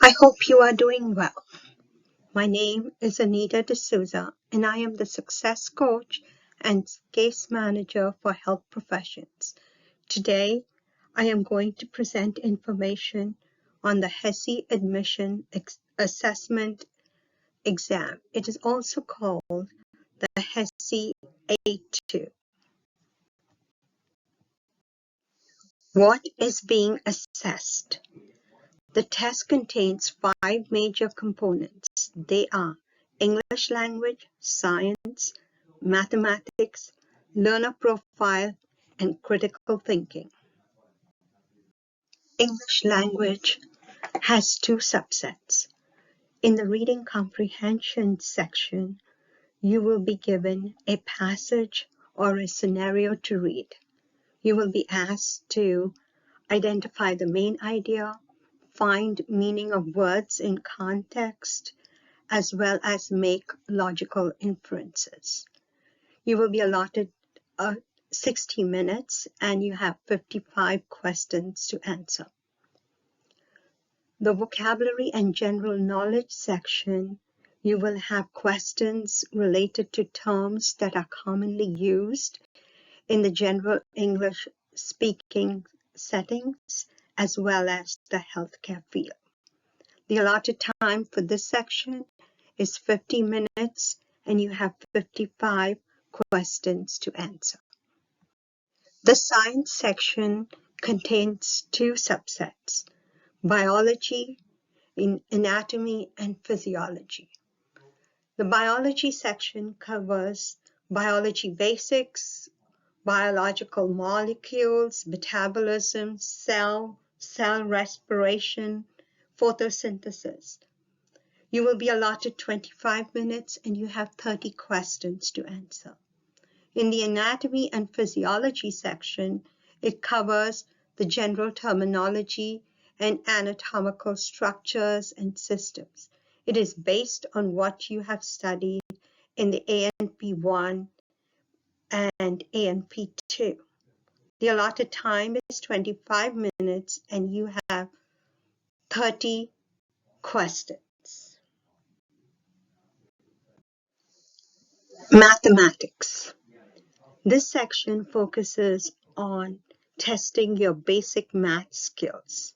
I hope you are doing well. My name is Anita D'Souza, and I am the Success Coach and Case Manager for Health Professions. Today, I am going to present information on the HESI Admission Assessment Exam. It is also called the HESI A2. What is being assessed? The test contains 5 major components. They are English language, science, mathematics, learner profile, and critical thinking. English language has 2 subsets. In the reading comprehension section, you will be given a passage or a scenario to read. You will be asked to identify the main idea, find meaning of words in context, as well as make logical inferences. You will be allotted 60 minutes and you have 55 questions to answer. The vocabulary and general knowledge section, you will have questions related to terms that are commonly used in the general English speaking settings, as well as the healthcare field. The allotted time for this section is 50 minutes and you have 55 questions to answer. The science section contains 2 subsets, biology, anatomy, and physiology. The biology section covers biology basics, biological molecules, metabolism, cell respiration, photosynthesis. You will be allotted 25 minutes and you have 30 questions to answer. In the anatomy and physiology section, it covers the general terminology and anatomical structures and systems. It is based on what you have studied in the ANP1 and ANP2. The allotted time is 25 minutes and you have 30 questions. Mathematics. This section focuses on testing your basic math skills.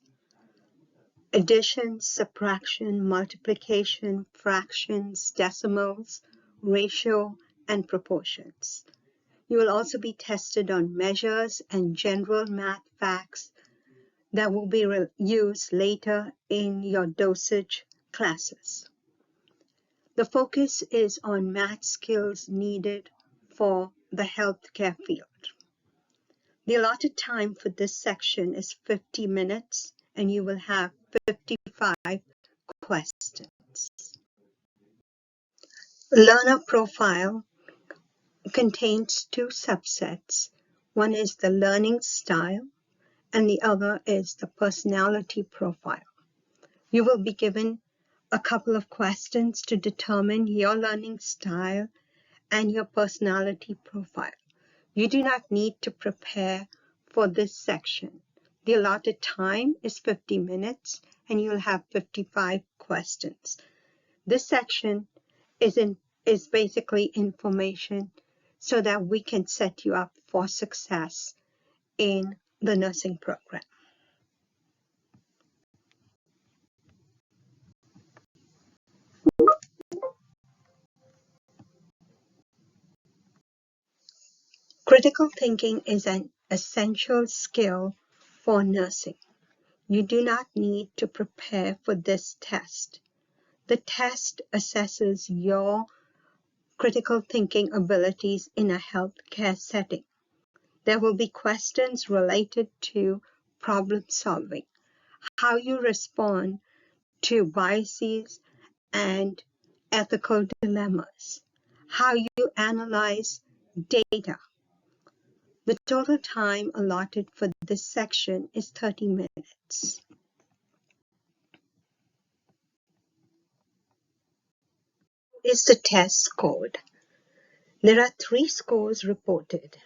Addition, subtraction, multiplication, fractions, decimals, ratio, and proportions. You will also be tested on measures and general math facts that will be used later in your dosage classes. The focus is on math skills needed for the healthcare field. The allotted time for this section is 50 minutes and you will have 55 questions. Learner profile contains 2 subsets. One is the learning style and the other is the personality profile. You will be given a couple of questions to determine your learning style and your personality profile. You do not need to prepare for this section. The allotted time is 50 minutes and you'll have 55 questions. This section is basically information so that we can set you up for success in the nursing program. Critical thinking is an essential skill for nursing. You do not need to prepare for this test. The test assesses your critical thinking abilities in a healthcare setting. There will be questions related to problem solving, how you respond to biases and ethical dilemmas, how you analyze data. The total time allotted for this section is 30 minutes. Is the test scored? There are 3 scores reported.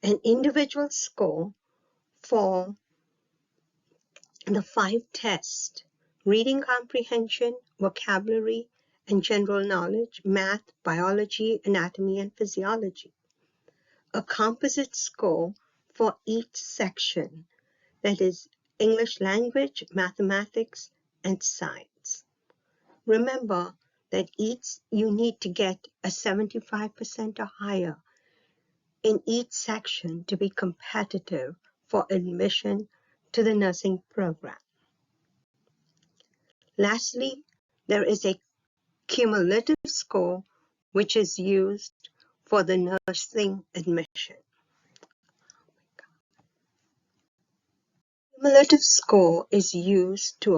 An individual score for the 5 tests reading comprehension, vocabulary, and general knowledge, math, biology, anatomy, and physiology. A composite score for each section, that is English language, mathematics, and science. Remember that you need to get a 75% or higher in each section to be competitive for admission to the nursing program. Lastly, there is a cumulative score which is used for the nursing admission. Cumulative score is used to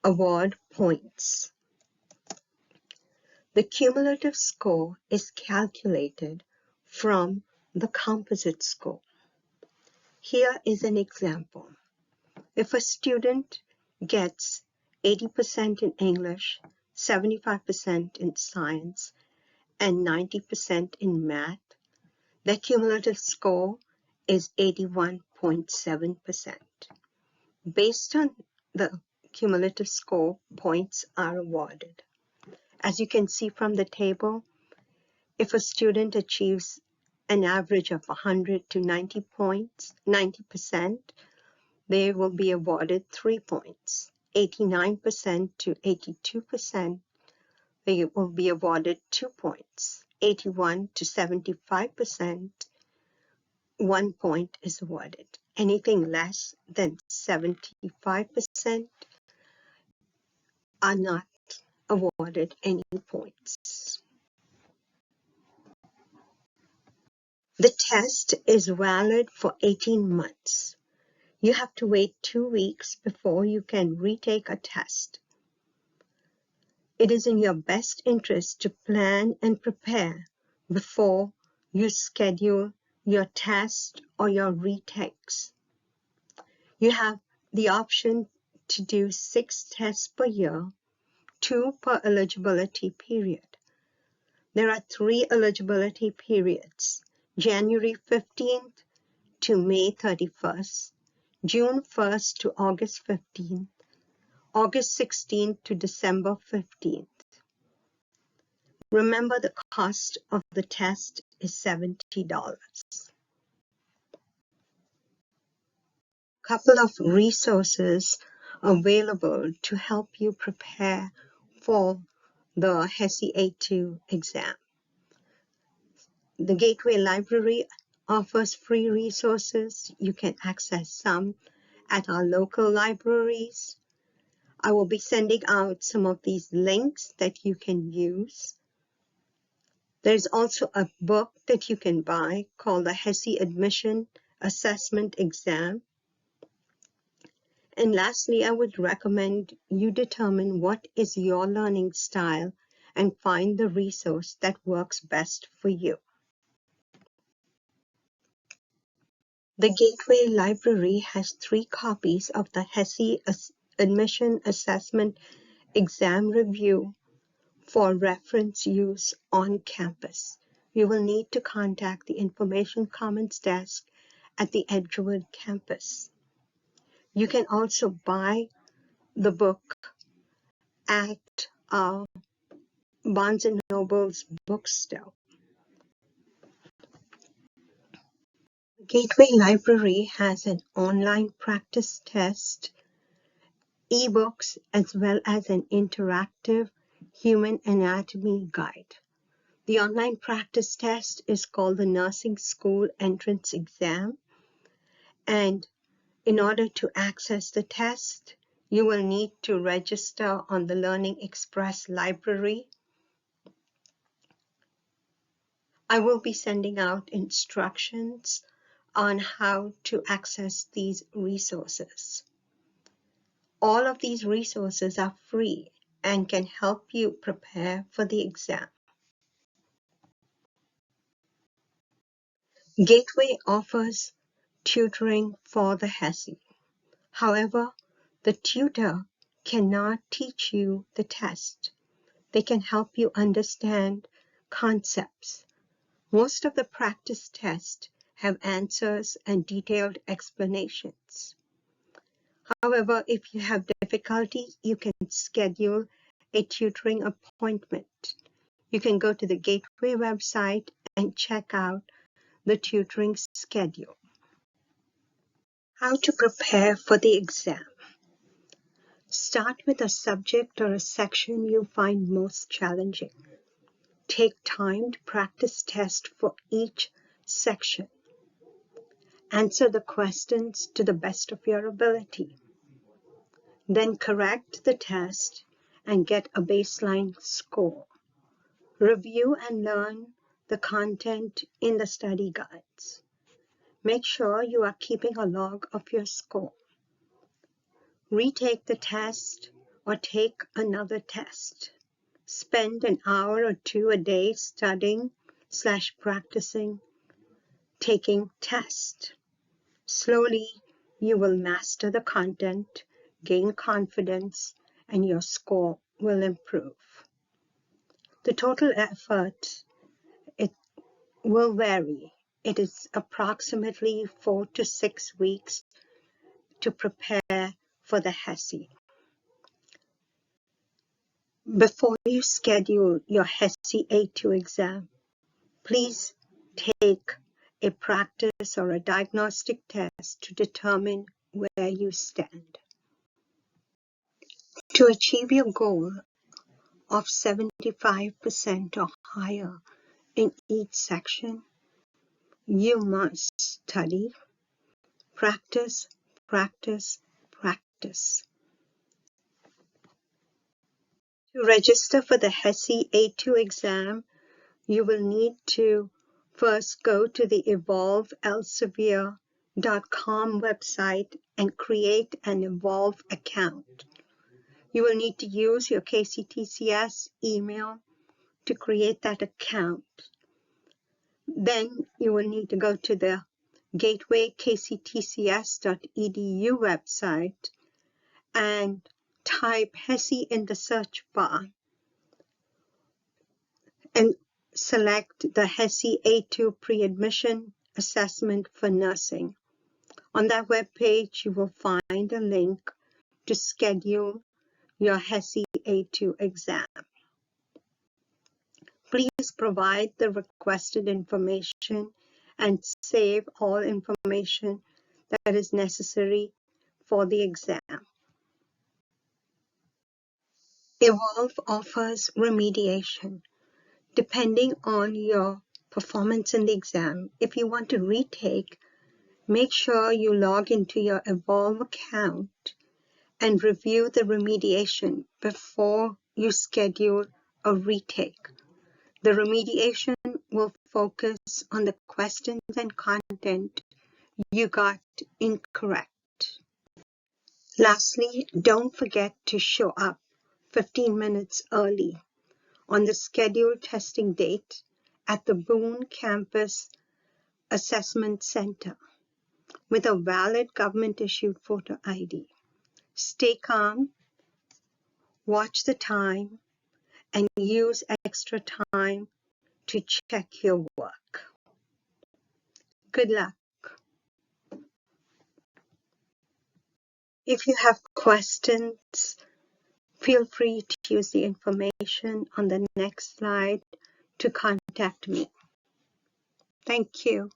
award points. The cumulative score is calculated from the composite score. Here is an example. If a student gets 80% in English, 75% in science, and 90% in math, the cumulative score is 81.7%. Based on the cumulative score, points are awarded. As you can see from the table, if a student achieves an average of 100 to 90 points, 90%, they will be awarded 3 points. 89% to 82%, they will be awarded 2 points. 81 to 75%, 1 point is awarded. Anything less than 75% are not awarded any points. The test is valid for 18 months. You have to wait 2 weeks before you can retake a test. It is in your best interest to plan and prepare before you schedule your test or your retakes. You have the option to do 6 tests per year, 2 per eligibility period. There are 3 eligibility periods: January 15th to May 31st, June 1st to August 15th, August 16th to December 15th. Remember, the cost of the test is $70. Couple of resources available to help you prepare for the HESI A2 exam. The Gateway Library offers free resources. You can access some at our local libraries. I will be sending out some of these links that you can use. There's also a book that you can buy called the HESI Admission Assessment Exam. And lastly, I would recommend you determine what is your learning style and find the resource that works best for you. The Gateway Library has 3 copies of the HESI Admission Assessment Exam Review for reference use on campus. You will need to contact the Information Commons Desk at the Edgewood campus. You can also buy the book at Barnes & Noble's bookstore. Gateway Library has an online practice test, ebooks, as well as an interactive human anatomy guide. The online practice test is called the Nursing School Entrance Exam, and in order to access the test, you will need to register on the Learning Express library. I will be sending out instructions on how to access these resources. All of these resources are free and can help you prepare for the exam. Gateway offers tutoring for the HESI. However, the tutor cannot teach you the test. They can help you understand concepts. Most of the practice tests have answers and detailed explanations. However, if you have difficulty, you can schedule a tutoring appointment. You can go to the Gateway website and check out the tutoring schedule. How to prepare for the exam. Start with a subject or a section you find most challenging. Take time to practice tests for each section. Answer the questions to the best of your ability. Then correct the test and get a baseline score. Review and learn the content in the study guides. Make sure you are keeping a log of your score. Retake the test or take another test. Spend an hour or two a day studying/practicing taking tests. Slowly, you will master the content, gain confidence, and your score will improve. The total effort, it will vary. It is approximately 4 to 6 weeks to prepare for the HESI. Before you schedule your HESI A2 exam, please take a practice or a diagnostic test to determine where you stand. To achieve your goal of 75% or higher in each section, you must study, practice, practice, practice. To register for the HESI A2 exam, you will need to first go to the evolveelsevier.com website and create an Evolve account. You will need to use your KCTCS email to create that account. Then you will need to go to the gatewaykctcs.edu website and type HESI in the search bar and select the HESI A2 pre-admission assessment for nursing. On that web page, you will find a link to schedule your HESI A2 exam. Please provide the requested information and save all information that is necessary for the exam. Evolve offers remediation. Depending on your performance in the exam, if you want to retake, make sure you log into your Evolve account and review the remediation before you schedule a retake. The remediation will focus on the questions and content you got incorrect. Lastly, don't forget to show up 15 minutes early on the scheduled testing date at the Boone Campus Assessment Center with a valid government-issued photo ID. Stay calm, watch the time, and use extra time to check your work. Good luck. If you have questions, feel free to use the information on the next slide to contact me. Thank you.